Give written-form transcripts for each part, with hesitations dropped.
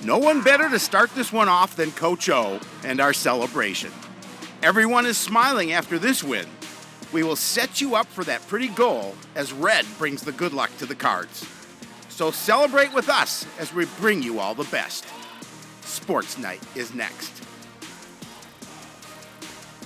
No one better to start this one off than Coach O and our celebration. Everyone is smiling after this win. We will set you up for that pretty goal as Red brings the good luck to the Cards. So celebrate with us as we bring you all the best. Sports Night is next.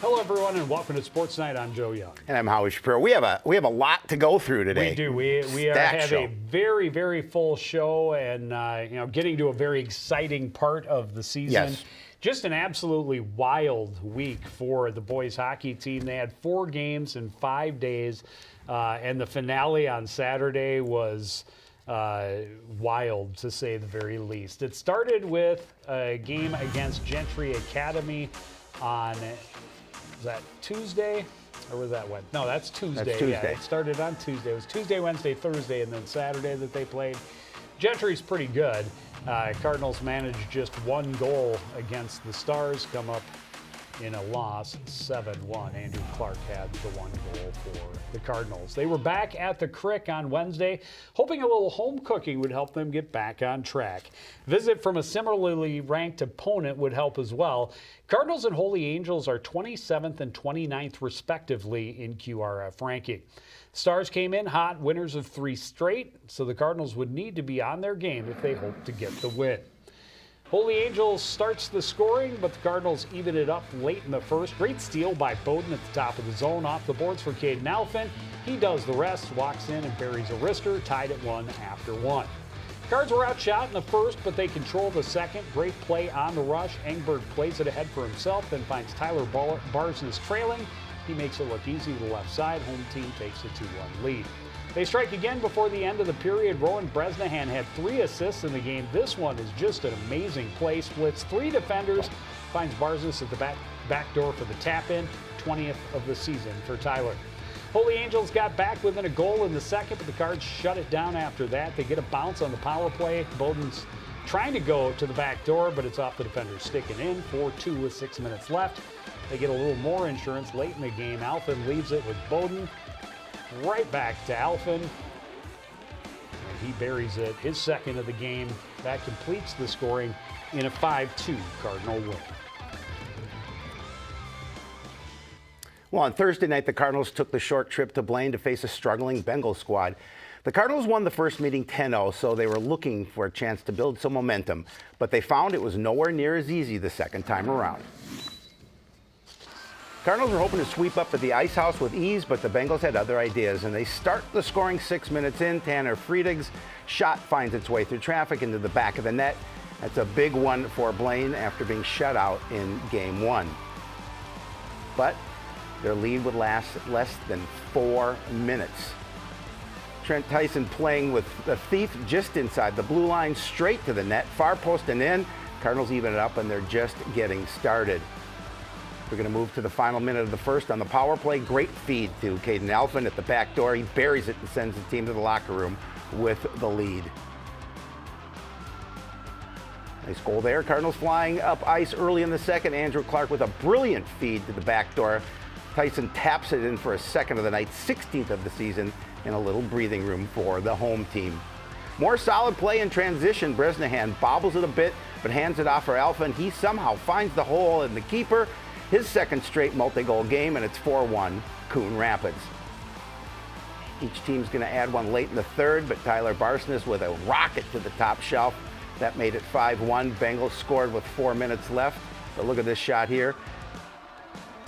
Hello, everyone, and welcome to Sports Night. I'm Joe Young. And I'm Howie Shapiro. We have a lot to go through today. We do. We have a very, very full show, and getting to a very exciting part of the season. Yes. Just an absolutely wild week for the boys hockey team. They had 4 games in 5 days, and the finale on Saturday was wild, to say the very least. It started with a game against Gentry Academy on. Was that Tuesday? Or was that when? No, that's Tuesday. That's Tuesday. Yeah, it started on Tuesday. It was Tuesday, Wednesday, Thursday, and then Saturday that they played. Gentry's pretty good. Cardinals managed just 1 goal against the Stars, come up in a loss, 7-1. Andrew Clark had the 1 goal for the Cardinals. They were back at the Crick on Wednesday, hoping a little home cooking would help them get back on track. Visit from a similarly ranked opponent would help as well. Cardinals and Holy Angels are 27th and 29th respectively in QRF ranking. Stars came in hot, winners of 3 straight, so the Cardinals would need to be on their game if they hope to get the win. Holy Angels starts the scoring, but the Cardinals even it up late in the first. Great steal by Bowden at the top of the zone. Off the boards for Caden Alphin. He does the rest, walks in and buries a wrister, tied at 1 after 1. Cards were outshot in the first, but they control the second. Great play on the rush. Engberg plays it ahead for himself, then finds Tyler Barsness trailing. He makes it look easy to the left side. Home team takes a 2-1 lead. They strike again before the end of the period. Rowan Bresnahan had 3 assists in the game. This one is just an amazing play. Splits 3 defenders, finds Barsness at the back door for the tap-in. 20th of the season for Tyler. Holy Angels got back within a goal in the second, but the Cards shut it down after that. They get a bounce on the power play. Bowden's trying to go to the back door, but it's off the defender's sticking in. 4-2 with 6 minutes left. They get a little more insurance late in the game. Alphin leaves it with Bowden. Right back to Alphin. And he buries it, his second of the game. That completes the scoring in a 5-2 Cardinal win. Well, on Thursday night, the Cardinals took the short trip to Blaine to face a struggling Bengals squad. The Cardinals won the first meeting 10-0, so they were looking for a chance to build some momentum, but they found it was nowhere near as easy the second time around. Cardinals were hoping to sweep up at the Ice House with ease, but the Bengals had other ideas, and they start the scoring 6 minutes in. Tanner Friedig's shot finds its way through traffic into the back of the net. That's a big one for Blaine after being shut out in Game 1. But their lead would last less than 4 minutes. Trent Tyson playing with the Thief just inside the blue line, straight to the net, far post and in. Cardinals even it up, and they're just getting started. We're going to move to the final minute of the first on the power play. Great feed to Caden Alphin at the back door. He buries it and sends the team to the locker room with the lead. Nice goal there. Cardinals flying up ice early in the second. Andrew Clark with a brilliant feed to the back door. Tyson taps it in for a second of the night, 16th of the season, and a little breathing room for the home team. More solid play in transition. Bresnahan bobbles it a bit, but hands it off for Alphin. He somehow finds the hole in the keeper. His second straight multi-goal game, and it's 4-1 Coon Rapids. Each team's going to add one late in the third, but Tyler Barsness with a rocket to the top shelf. That made it 5-1. Bengals scored with 4 minutes left. But look at this shot here.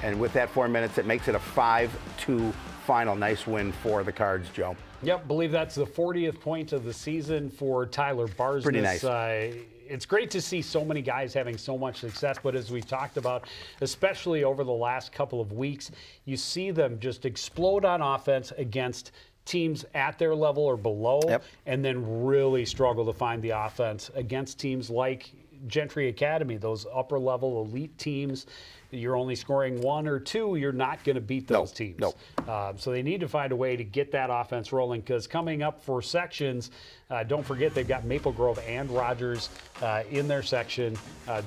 And with that 4 minutes, it makes it a 5-2 final. Nice win for the Cards, Joe. Yep, believe that's the 40th point of the season for Tyler Barsness. Pretty nice. It's great to see so many guys having so much success, but as we've talked about, especially over the last couple of weeks, you see them just explode on offense against teams at their level or below, and then really struggle to find the offense against teams like Gentry Academy, those upper-level elite teams. You're only scoring 1 or 2, you're not going to beat those teams. So they need to find a way to get that offense rolling, because coming up for sections, don't forget they've got Maple Grove and Rogers in their section.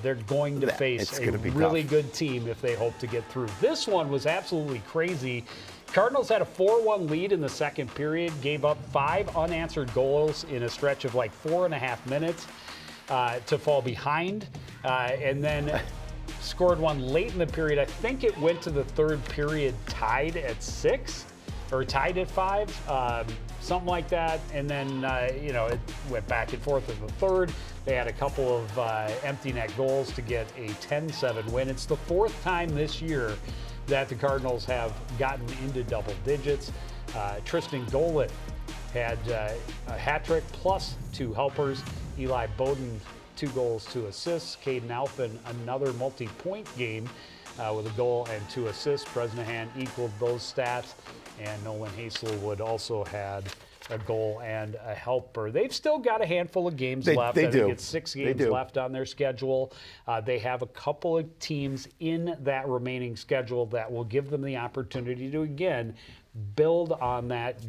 They're going to face a really good team if they hope to get through. This one was absolutely crazy. Cardinals had a 4-1 lead in the second period, gave up 5 unanswered goals in a stretch of like 4.5 minutes. to fall behind, and then scored one late in the period. I think it went to the third period tied at 6 or tied at 5, something like that. And then, it went back and forth in the third. They had a couple of empty net goals to get a 10-7 win. It's the 4th time this year that the Cardinals have gotten into double digits. Tristan Golit had a hat trick plus 2 helpers. Eli Bowden, 2 goals, 2 assists. Caden Alphin, another multi-point game with a goal and 2 assists. Bresnahan equaled those stats. And Nolan Hazelwood also had a goal and a helper. They've still got a handful of games left. They I do. think it's 6 games left on their schedule. They have a couple of teams in that remaining schedule that will give them the opportunity to, again, build on that,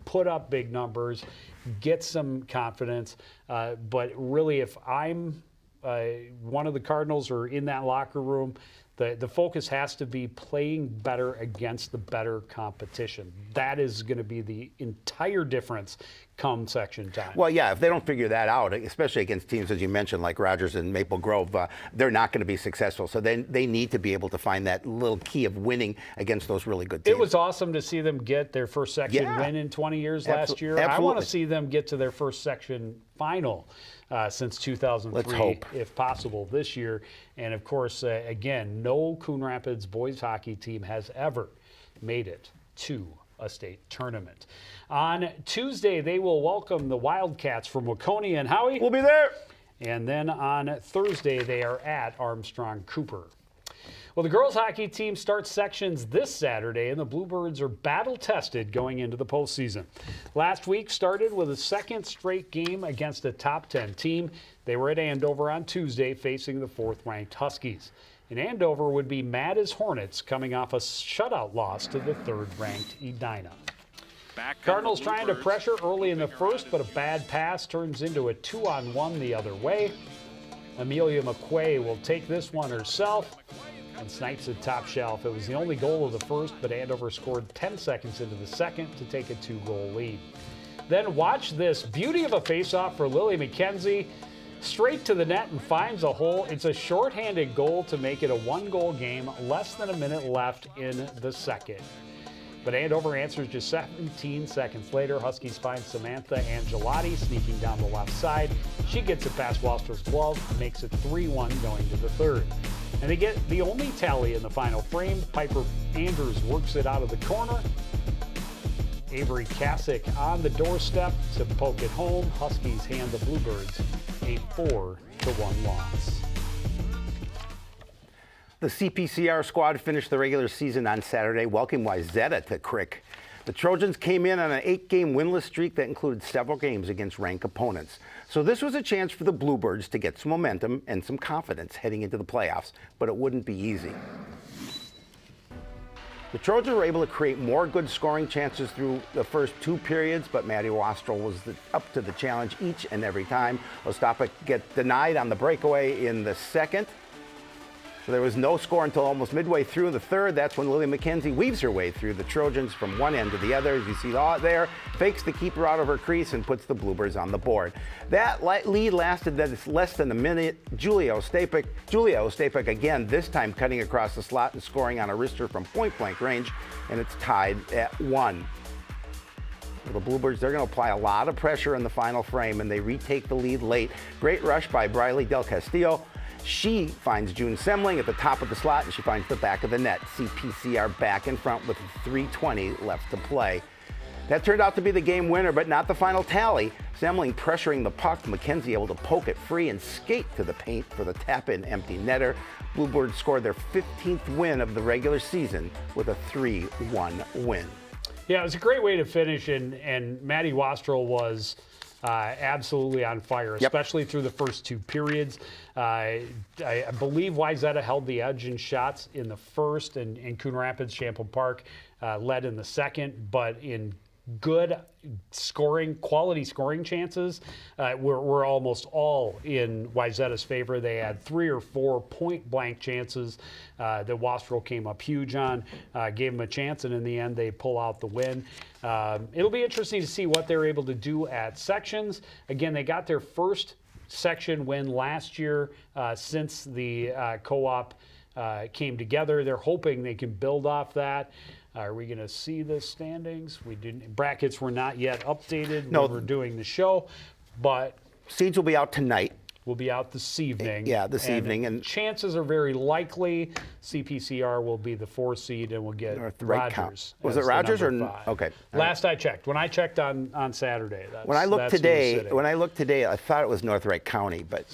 put up big numbers, get some confidence. But really, if I'm one of the Cardinals or in that locker room, the focus has to be playing better against the better competition. That is going to be the entire difference come section time. Well, yeah, if they don't figure that out, especially against teams, as you mentioned, like Rogers and Maple Grove, they're not going to be successful. So then they need to be able to find that little key of winning against those really good teams. It was awesome to see them get their first section win in 20 years last year. Absolutely. I want to see them get to their first section final since 2003, Let's hope, if possible, this year. And of course, again, no Coon Rapids boys hockey team has ever made it to a state tournament. On Tuesday, they will welcome the Wildcats from Waconia and Howie. We'll be there. And then on Thursday, they are at Armstrong Cooper. Well, the girls hockey team starts sections this Saturday, and the Bluebirds are battle-tested going into the postseason. Last week started with a second straight game against a top 10 team. They were at Andover on Tuesday facing the 4th-ranked Huskies. And Andover would be mad as Hornets coming off a shutout loss to the 3rd-ranked Edina. Cardinals trying to pressure early in the first, but a bad pass turns into a 2-on-1 the other way. Amelia McQuay will take this one herself and snipes it top shelf. It was the only goal of the first, but Andover scored 10 seconds into the second to take a 2-goal lead. Then watch this. Beauty of a faceoff for Lily McKenzie. Straight to the net and finds a hole. It's a shorthanded goal to make it a 1-goal game, less than a minute left in the second. But Andover answers just 17 seconds later. Huskies find Samantha Angelotti sneaking down the left side. She gets it past Walster's glove, makes it 3-1 going to the third. And they get the only tally in the final frame. Piper Andrews works it out of the corner. Avery Kasich on the doorstep to poke it home. Huskies hand the Bluebirds a 4-1 loss. The CPCR squad finished the regular season on Saturday, welcoming Wayzata to Crick. The Trojans came in on an 8-game winless streak that included several games against ranked opponents. So this was a chance for the Bluebirds to get some momentum and some confidence heading into the playoffs, but it wouldn't be easy. The Trojans were able to create more good scoring chances through the first 2 periods, but Maddie Wastrel was up to the challenge each and every time. Ostapik get denied on the breakaway in the second. So there was no score until almost midway through the third. That's when Lily McKenzie weaves her way through the Trojans from one end to the other. As you see there, fakes the keeper out of her crease and puts the Bluebirds on the board. That lead lasted less than a minute. Julia Ostapik again, this time cutting across the slot and scoring on a wrister from point-blank range, and it's tied at 1. Well, the Bluebirds, they're going to apply a lot of pressure in the final frame, and they retake the lead late. Great rush by Briley Del Castillo. She finds June Semling at the top of the slot, and she finds the back of the net. CPCR back in front with 3:20 left to play. That turned out to be the game winner, but not the final tally. Semling pressuring the puck, McKenzie able to poke it free and skate to the paint for the tap-in empty netter. Bluebirds scored their 15th win of the regular season with a 3-1 win. Yeah, it was a great way to finish, and Maddie Wastrel was absolutely on fire, especially through the first 2 periods. I believe Wayzata held the edge in shots in the first, and Coon Rapids, Champlain Park led in the second, but in good scoring, quality scoring chances were almost all in Wayzata's favor. They had 3 or 4 point-blank chances that Wastrel came up huge on, gave them a chance, and in the end, they pull out the win. It'll be interesting to see what they're able to do at sections. Again, they got their first section win last year since the co-op came together. They're hoping they can build off that. Are we going to see the standings? We didn't. Brackets were not yet updated when we're doing the show, but seeds will be out tonight. Will be out this evening. Yeah, this evening. And chances are very likely CPCR will be the 4 seed and we'll get Rogers. Was it Rogers or 5. Okay? Last I checked. When I checked on Saturday. When I looked today, I thought it was North Wright County, but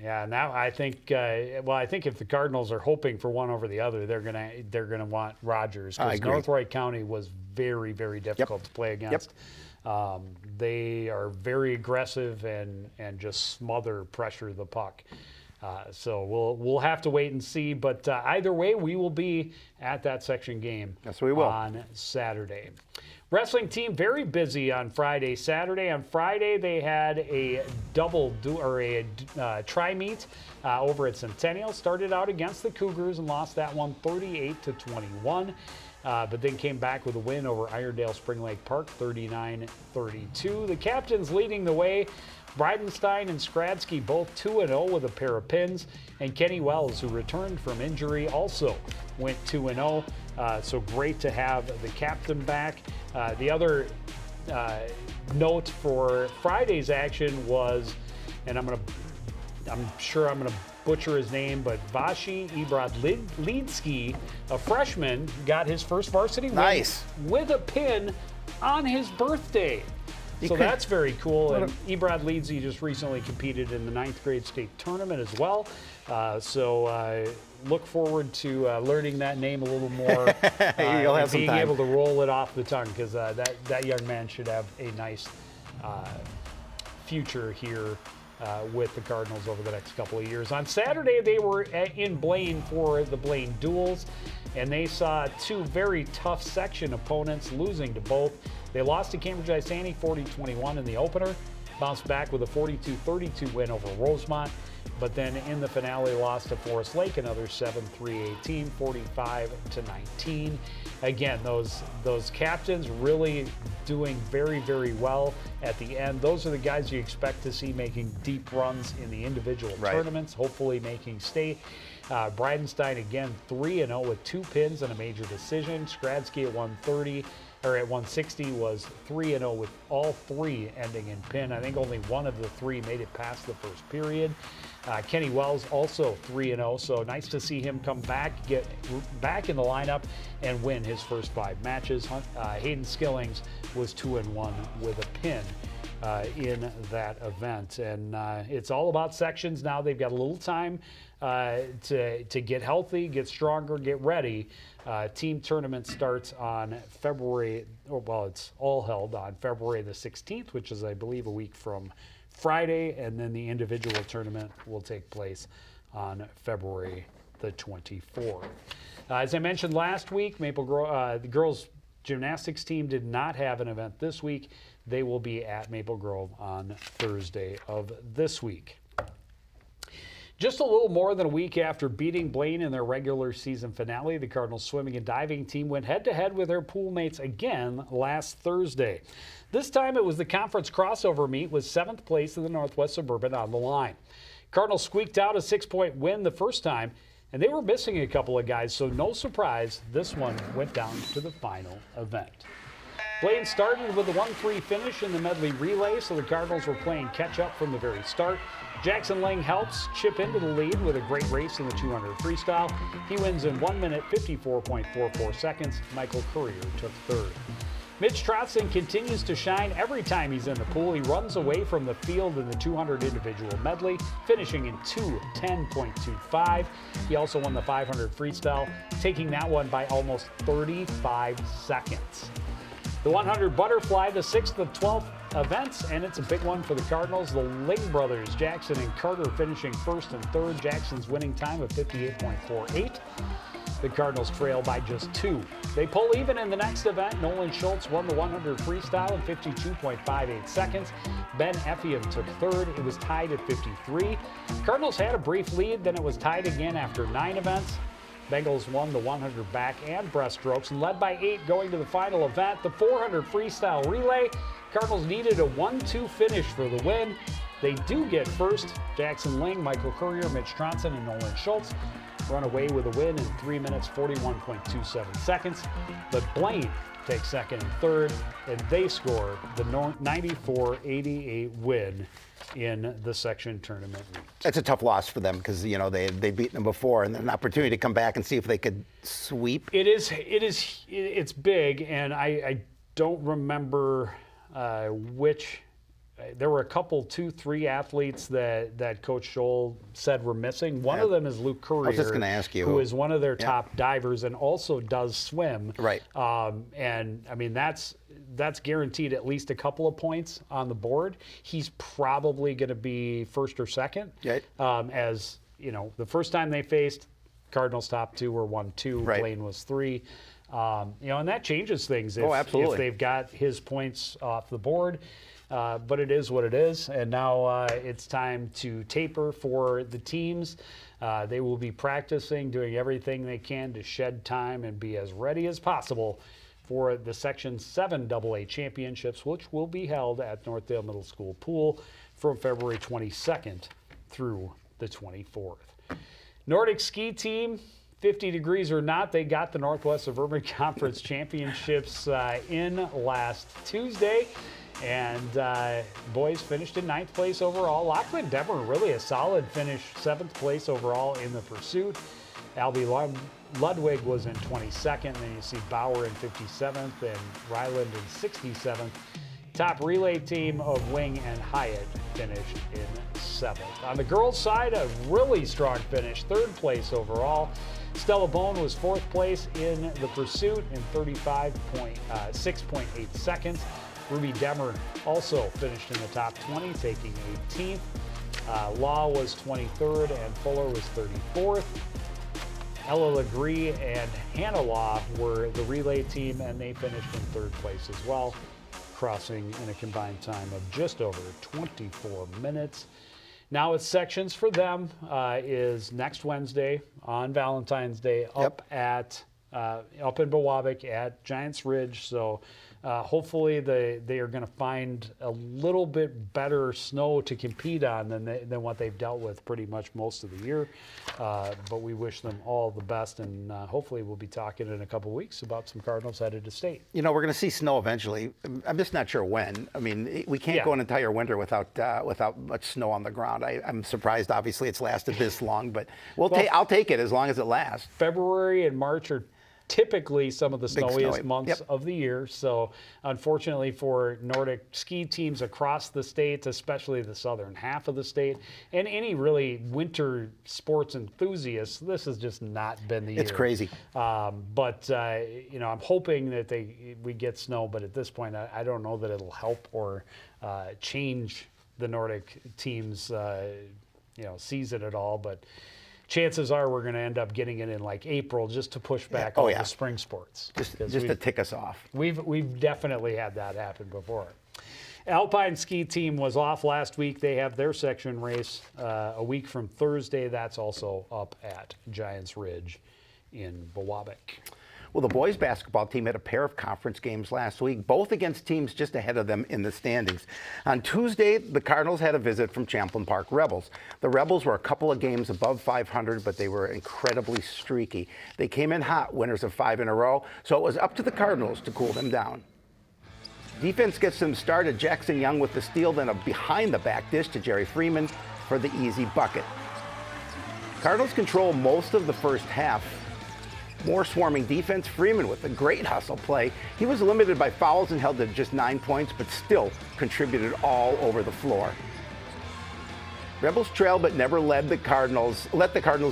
now I think I think if the Cardinals are hoping for one over the other, they're gonna want Rogers, because North Wright County was very, very difficult to play against. They are very aggressive and just pressure the puck. So we'll have to wait and see. But either way, we will be at that section game. Yes, we will. On Saturday. Wrestling team very busy on Friday. Saturday. On Friday, they had a tri-meet over at Centennial. Started out against the Cougars and lost that one 38-21. But then came back with a win over Irondale Spring Lake Park, 39-32. The captains leading the way. Bridenstine and Skradsky both 2-0 with a pair of pins. And Kenny Wells, who returned from injury, also went 2-0. So great to have the captain back. The other note for Friday's action was, and I'm sure I'm gonna butcher his name, but Vashi Ibradlidsky, a freshman, got his first varsity win with a pin on his birthday. So that's very cool. And Ebrad Leedsy just recently competed in the 9th grade state tournament as well. So look forward to learning that name a little more. You'll have some being time. able to roll it off the tongue, because that young man should have a nice future here with the Cardinals over the next couple of years. On Saturday, they were in Blaine for the Blaine Duels, and they saw 2 very tough section opponents losing to both. They lost to Cambridge Isani 40-21 in the opener, bounced back with a 42-32 win over Rosemont, but then in the finale lost to Forest Lake, another 7-3-18, 45-19. Again, those captains really doing very, very well at the end. Those are the guys you expect to see making deep runs in the individual tournaments, hopefully making state. Bridenstine again 3-0 with 2 pins and a major decision. Skradsky at 160 was 3-0 with all 3 ending in pin. I think only one of the 3 made it past the first period. Kenny Wells also 3-0, so nice to see him come back, get back in the lineup, and win his first 5 matches. Hayden Skillings was 2-1 with a pin in that event. And it's all about sections now. They've got a little time to get healthy, get stronger, get ready. Team tournament starts on it's all held on February the 16th, which is, I believe, a week from Friday, and then the individual tournament will take place on February the 24th. As I mentioned last week, Maple Grove, the girls gymnastics team did not have an event this week. They will be at Maple Grove on Thursday of this week. Just a little more than a week after beating Blaine in their regular season finale, the Cardinals swimming and diving team went head-to-head with their pool mates again last Thursday. This time it was the conference crossover meet with 7th place in the Northwest Suburban on the line. Cardinals squeaked out a 6-point win the first time, and they were missing a couple of guys, so no surprise this one went down to the final event. Blaine started with a 1-3 finish in the medley relay, so the Cardinals were playing catch-up from the very start. Jackson Lang helps chip into the lead with a great race in the 200 freestyle. He wins in 1 minute 54.44 seconds. Michael Courier took third. Mitch Trotson continues to shine every time he's in the pool. He runs away from the field in the 200 individual medley, finishing in 2:10.25. He also won the 500 freestyle, taking that one by almost 35 seconds. The 100 butterfly, the 6th of 12 events, and it's a big one for the Cardinals. The Ling brothers, Jackson and Carter, finishing first and third. Jackson's winning time of 58.48. The Cardinals trail by just 2. They pull even in the next event. Nolan Schultz won the 100 freestyle in 52.58 seconds. Ben Effiam took third. It was tied at 53. Cardinals had a brief lead, then it was tied again after 9 events. Bengals won the 100 back and breaststrokes and led by 8 going to the final event. The 400 freestyle relay. Cardinals needed a 1-2 finish for the win. They do get first. Jackson Ling, Michael Courier, Mitch Tronson, and Nolan Schultz run away with a win in 3 minutes, 41.27 seconds. But Blaine takes second and third, and they score the 94-88 win in the section tournament meet. That's a tough loss for them because, they'd beaten them before, and an opportunity to come back and see if they could sweep. It's big, and I don't remember which. There were a couple, 2-3 athletes that Coach Scholl said were missing. One of them is Luke Courier. I was just going to ask you. Who is one of their top divers and also does swim. Right. And, I mean, that's guaranteed at least a couple of points on the board. He's probably going to be first or second. Right. As, the first time they faced, Cardinals' top two were 1-2. Right. Blaine was 3. And that changes things absolutely. if they've got his points off the board. But it is what it is, and now it's time to taper for the teams. They will be practicing, doing everything they can to shed time and be as ready as possible for the Section 7 AA Championships, which will be held at Northdale Middle School Pool from February 22nd through the 24th. Nordic ski team, 50 degrees or not, they got the Northwest Suburban Conference Championships in last Tuesday. And boys finished in 9th place overall. Lachlan Demer, really a solid finish, 7th place overall in the pursuit. Albie Ludwig was in 22nd, and then you see Bauer in 57th and Ryland in 67th. Top relay team of Wing and Hyatt finished in 7th. On the girls' side, a really strong finish, 3rd place overall. Stella Bone was 4th place in the pursuit in 6.8 seconds. Ruby Demer also finished in the top 20, taking 18th. Law was 23rd, and Fuller was 34th. Ella Legree and Hannah Law were the relay team, and they finished in 3rd place as well, crossing in a combined time of just over 24 minutes. Now it's sections for them is next Wednesday on Valentine's Day up in Bowabic at Giants Ridge. So hopefully they are going to find a little bit better snow to compete on than what they've dealt with pretty much most of the year. But we wish them all the best, and hopefully we'll be talking in a couple weeks about some Cardinals headed to state. We're going to see snow eventually. I'm just not sure when. I mean, we can't go an entire winter without much snow on the ground. I'm surprised, obviously, it's lasted this long, but I'll take it as long as it lasts. February and March are typically some of the snowiest months of the year. So unfortunately for Nordic ski teams across the state, especially the southern half of the state, and any really winter sports enthusiasts, this has just not been the year. It's crazy. But I'm hoping that we get snow, but at this point, I don't know that it'll help or change the Nordic team's season at all. But chances are we're going to end up getting it in like April just to push back all the spring sports. Just to tick us off. We've definitely had that happen before. Alpine ski team was off last week. They have their section race a week from Thursday. That's also up at Giants Ridge in Bowabic. Well, the boys basketball team had a pair of conference games last week, both against teams just ahead of them in the standings. On Tuesday, the Cardinals had a visit from Champlain Park Rebels. The Rebels were a couple of games above 500, but they were incredibly streaky. They came in hot, winners of 5 in a row, so it was up to the Cardinals to cool them down. Defense gets them started. Jackson Young with the steal, then a behind-the-back dish to Jerry Freeman for the easy bucket. Cardinals control most of the first half. More swarming defense. Freeman with a great hustle play. He was limited by fouls and held to just 9 points, but still contributed all over the floor. Rebels trailed but never let the Cardinals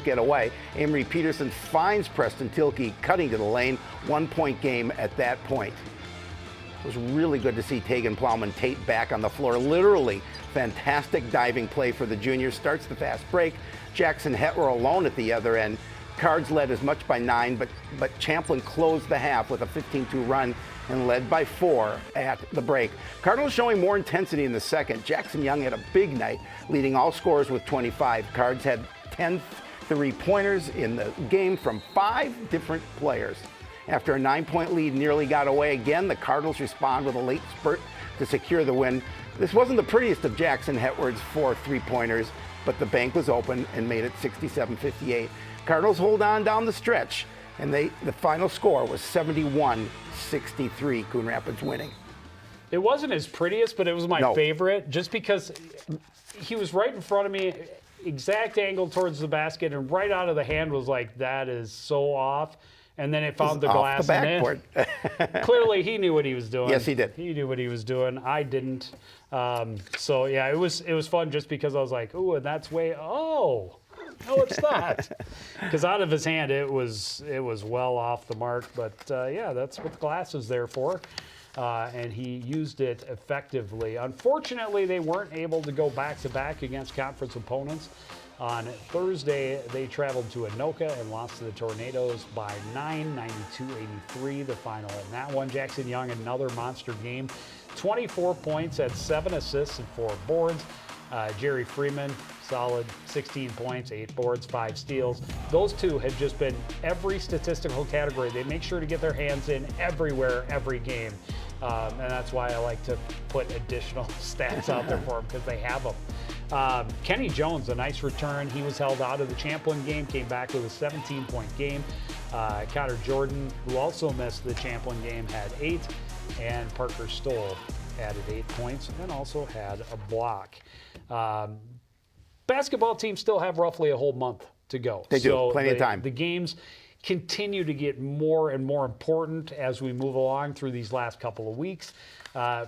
get away. Amory Peterson finds Preston Tilkey cutting to the lane. 1-point game at that point. It was really good to see Tegan Plowman Tate back on the floor. Literally fantastic diving play for the junior. Starts the fast break. Jackson Hetwer alone at the other end. Cards led as much by 9, but Champlain closed the half with a 15-2 run and led by 4 at the break. Cardinals showing more intensity in the second. Jackson Young had a big night, leading all scorers with 25. Cards had 10 3-pointers in the game from 5 different players. After a 9-point lead nearly got away again, the Cardinals respond with a late spurt to secure the win. This wasn't the prettiest of Jackson Hetward's 4 3-pointers, but the bank was open and made it 67-58. Cardinals hold on down the stretch, and the final score was 71-63, Coon Rapids winning. It wasn't his prettiest, but it was my favorite, just because he was right in front of me, exact angle towards the basket, and right out of the hand was like, that is so off. And then it found the glass and in. Clearly, he knew what he was doing. Yes, he did. He knew what he was doing. I didn't. So yeah, it was fun just because I was like, ooh, and that's no, it's not. Because out of his hand, it was well off the mark. But yeah, that's what the glass is there for. And he used it effectively. Unfortunately, they weren't able to go back-to-back against conference opponents. On Thursday, they traveled to Anoka and lost to the Tornadoes by 9, 92-83, the final in that one. Jackson Young, another monster game. 24 points, had 7 assists and 4 boards. Jerry Freeman, solid 16 points, 8 boards, 5 steals. Those two had just been every statistical category. They make sure to get their hands in everywhere, every game. And that's why I like to put additional stats out there for them, because they have them. Kenny Jones, a nice return. He was held out of the Champlin game, came back with a 17-point game. Connor Jordan, who also missed the Champlin game, had 8. And Parker Stoll added 8 points and also had a block. Basketball teams still have roughly a whole month to go. They do, plenty of time. The games continue to get more and more important as we move along through these last couple of weeks.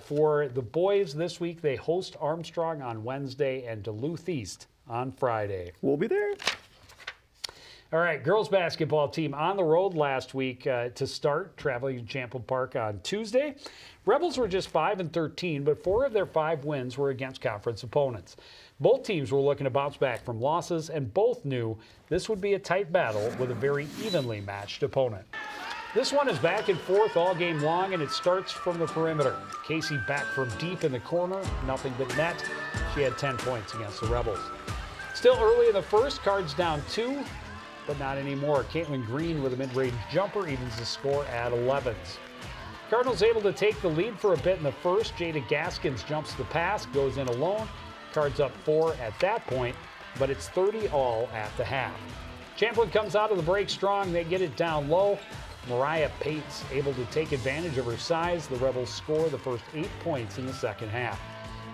For the boys this week, they host Armstrong on Wednesday and Duluth East on Friday. We'll be there. All right, girls basketball team on the road last week to start, traveling to Champlin Park on Tuesday. Rebels were just 5-13, but 4 of their 5 wins were against conference opponents. Both teams were looking to bounce back from losses, and both knew this would be a tight battle with a very evenly matched opponent. This one is back and forth all game long, and it starts from the perimeter. Casey back from deep in the corner, nothing but net. She had 10 points against the Rebels. Still early in the first, Cards down 2, but not anymore. Caitlin Green with a mid-range jumper evens the score at 11. Cardinals able to take the lead for a bit in the first. Jada Gaskins jumps the pass, goes in alone. Cards up 4 at that point, but it's 30-all at the half. Champlin comes out of the break strong. They get it down low. Mariah Pates able to take advantage of her size. The Rebels score the first 8 points in the second half.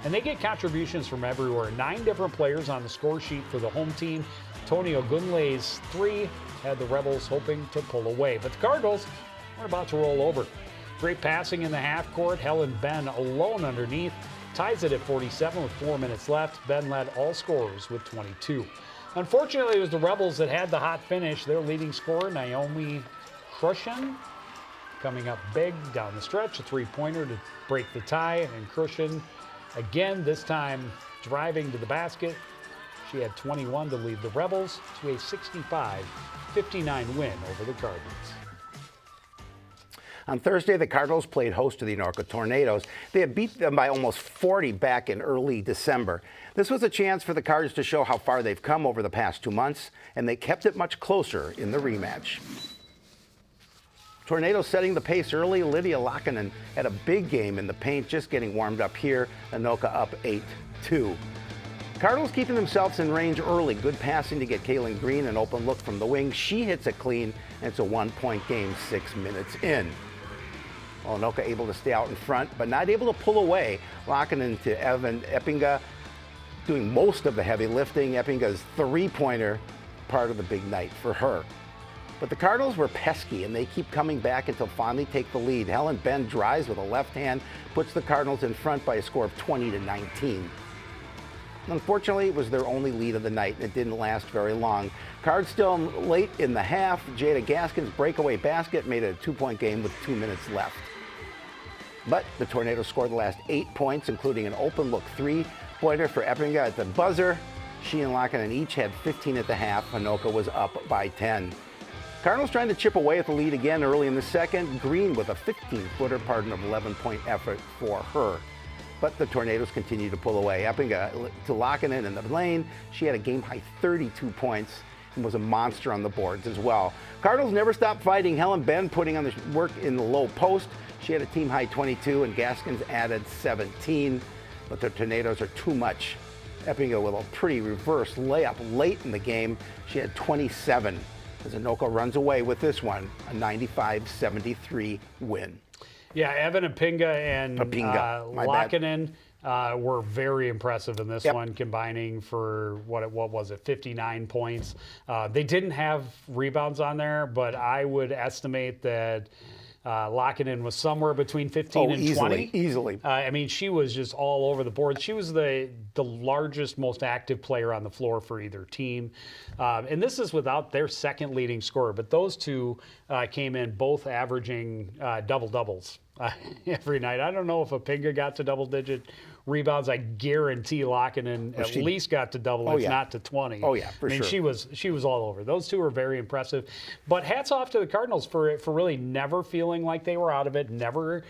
And they get contributions from everywhere. 9 different players on the score sheet for the home team. Tony Ogunle's 3 had the Rebels hoping to pull away. But the Cardinals were about to roll over. Great passing in the half court. Helen Ben alone underneath. Ties it at 47 with 4 minutes left. Ben led all scorers with 22. Unfortunately, it was the Rebels that had the hot finish. Their leading scorer, Naomi Krushen, coming up big down the stretch. A 3-pointer to break the tie. And Krushen, again, this time driving to the basket. She had 21 to lead the Rebels to a 65-59 win over the Cardinals. On Thursday, the Cardinals played host to the Anoka Tornadoes. They had beat them by almost 40 back in early December. This was a chance for the Cards to show how far they've come over the past 2 months, and they kept it much closer in the rematch. Tornadoes setting the pace early. Lydia Laakkonen had a big game in the paint, just getting warmed up here. Anoka up 8-2. Cardinals keeping themselves in range early. Good passing to get Kaylin Green, an open look from the wing. She hits it clean, and it's a 1-point game 6 minutes in. Anoka able to stay out in front, but not able to pull away. Laakkonen to Evan Eppinga, doing most of the heavy lifting. Eppinga's 3-pointer, part of the big night for her. But the Cardinals were pesky, and they keep coming back until finally take the lead. Helen Ben drives with a left hand, puts the Cardinals in front by a score of 20-19. Unfortunately, it was their only lead of the night, and it didn't last very long. Cards still late in the half. Jada Gaskins' breakaway basket made it a 2-point game with 2 minutes left. But the Tornadoes scored the last 8 points, including an open look 3-pointer for Eppinga at the buzzer. She and Laakkonen each had 15 at the half. Anoka was up by 10. Cardinals trying to chip away at the lead again early in the second. Green with a 15-footer, part of an 11-point effort for her. But the Tornadoes continue to pull away. Eppinga to Laakkonen in the lane. She had a game-high 32 points. and was a monster on the boards as well. Cardinals never stopped fighting. Helen Ben putting on the work in the low post. She had a team high 22, and Gaskins added 17. But the Tornadoes are too much. Eppinger with a pretty reverse layup late in the game. She had 27. As Anoka runs away with this one, a 95-73 win. Yeah, Evan Epinga and Laakkonen were very impressive in this one, combining for, what was it, 59 points. They didn't have rebounds on there, but I would estimate that Laakkonen was somewhere between 15 and 20. Easily. I mean, she was just all over the board. She was the largest, most active player on the floor for either team. And this is without their second leading scorer. But those two came in both averaging double-doubles every night. I don't know if Epinga got to double-digit rebounds. I guarantee Laakkonen at least got to double, if not to 20. Oh, yeah, for sure. She was all over. Those two were very impressive. But hats off to the Cardinals for really never feeling like they were out of it, never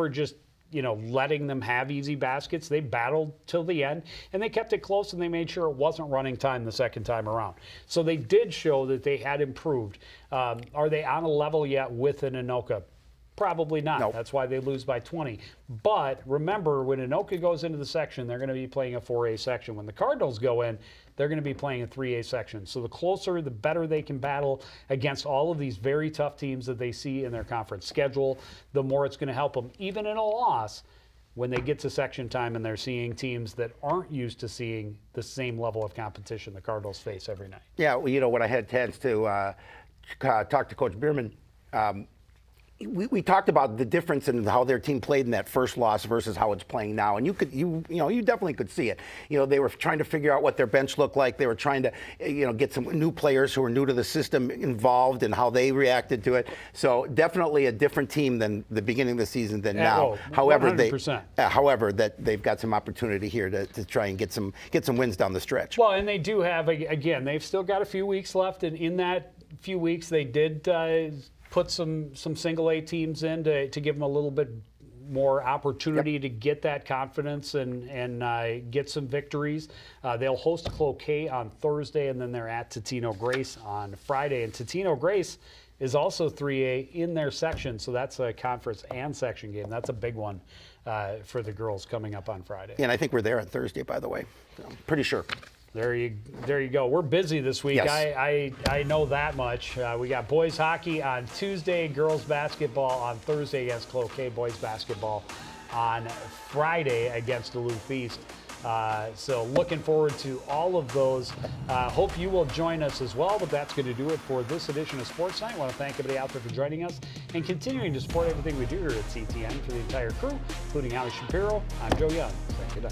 just letting them have easy baskets. They battled till the end, and they kept it close, and they made sure it wasn't running time the second time around. So they did show that they had improved. Are they on a level yet with an Anoka? Probably not. Nope. That's why they lose by 20. But remember, when Anoka goes into the section, they're going to be playing a 4A section. When the Cardinals go in, they're going to be playing a 3A section. So the closer, the better they can battle against all of these very tough teams that they see in their conference schedule, the more it's going to help them, even in a loss, when they get to section time and they're seeing teams that aren't used to seeing the same level of competition the Cardinals face every night. Yeah, well, when I had a chance to talk to Coach Bierman, we talked about the difference in how their team played in that first loss versus how it's playing now, and you definitely could see it. They were trying to figure out what their bench looked like. They were trying to get some new players who were new to the system involved and how they reacted to it. So definitely a different team than the beginning of the season than now. However, 100%. That they've got some opportunity here to try and get some wins down the stretch. Well, and they do have, again, they've still got a few weeks left, and in that few weeks they did put some single A teams in to give them a little bit more opportunity to get that confidence and get some victories. They'll host Cloquet on Thursday, and then they're at Totino Grace on Friday. And Totino Grace is also 3A in their section, so that's a conference and section game. That's a big one for the girls coming up on Friday. Yeah, and I think we're there on Thursday, by the way. So, pretty sure. There you go. We're busy this week. Yes. I know that much. We got boys hockey on Tuesday, girls basketball on Thursday against Cloquet, boys basketball on Friday against Duluth East. So looking forward to all of those. Hope you will join us as well, but that's going to do it for this edition of Sportsnight. I want to thank everybody out there for joining us and continuing to support everything we do here at CTN. For the entire crew, including Ali Shapiro, I'm Joe Young. Thank you.